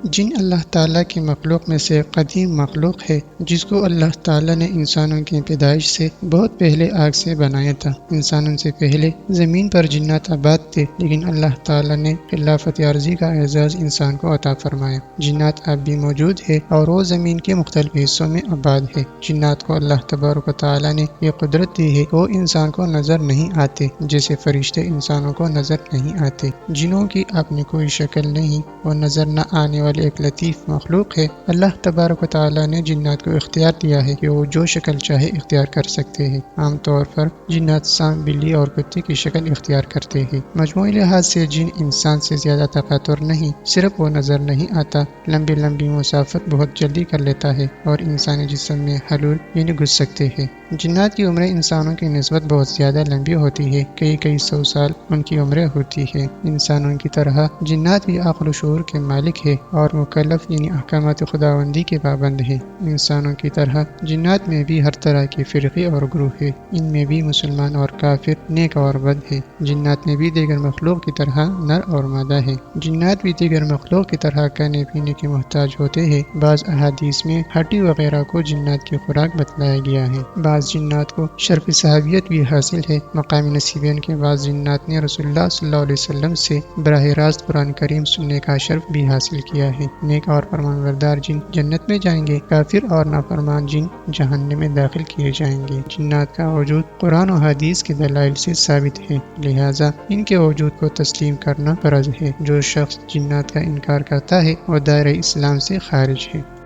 جن اللہ تعالیٰ کی مخلوق میں سے قدیم مخلوق ہے جس کو اللہ تعالیٰ نے انسانوں کی پیدائش سے بہت پہلے آگ سے بنایا تھا۔ انسانوں سے پہلے زمین پر جنات آباد تھے، لیکن اللہ تعالیٰ نے خلافت عرضی کا اعزاز انسان کو عطا فرمایا۔ جنات اب بھی موجود ہے اور وہ زمین کے مختلف حصوں میں آباد ہے۔ جنات کو اللہ تبارک و تعالیٰ نے یہ قدرت دی ہے کہ وہ انسان کو نظر نہیں آتے، جیسے فرشتے انسانوں کو نظر نہیں آتے۔ جنوں کی اپنی کوئی شکل نہیں، وہ نظر نہ آنے والے ایک لطیف مخلوق ہے۔ اللہ تبارک و تعالیٰ نے جنات کو اختیار دیا ہے کہ وہ جو شکل چاہے اختیار کر سکتے ہیں۔ عام طور پر جنات سانپ، بلی اور کتے کی شکل اختیار کرتے ہیں۔ مجموعی لحاظ سے جن انسان سے زیادہ طاقتور نہیں، صرف وہ نظر نہیں آتا، لمبی لمبی مسافت بہت جلدی کر لیتا ہے اور انسانی جسم میں حلول یعنی گھس سکتے ہیں۔ جنات کی عمریں انسانوں کی نسبت بہت زیادہ لمبی ہوتی ہے، کئی سو سال ان کی عمریں ہوتی ہے۔ انسانوں کی طرح جنات بھی عقل و شعور کے مالک ہے اور مکلف یعنی احکامات خداوندی کے پابند ہے۔ انسانوں کی طرح جنات میں بھی ہر طرح کے فرقے اور گروہ ہے، ان میں بھی مسلمان اور کافر، نیک اور بد ہے۔ جنات میں بھی دیگر مخلوق کی طرح نر اور مادہ ہے۔ جنات بھی دیگر مخلوق کی طرح کھانے پینے کے محتاج ہوتے ہیں۔ بعض احادیث میں ہڈی وغیرہ کو جنات کی خوراک بتلایا گیا ہے۔ بعض جنات کو شرف صحابیت بھی حاصل ہے۔ مقامی نصیبین کے بعض جنات نے رسول اللہ صلی اللہ علیہ وسلم سے براہ راست قرآن کریم سننے کا شرف بھی حاصل کیا ہے۔ نیک اور فرمانبردار جن جنت میں جائیں گے، کافر اور نافرمان جن جہنم میں داخل کیے جائیں گے۔ جنات کا وجود قرآن و حدیث کے دلائل سے ثابت ہے، لہٰذا ان کے وجود کو تسلیم کرنا فرض ہے۔ جو شخص جنات کا انکار کرتا ہے وہ دائرہ اسلام سے خارج ہے۔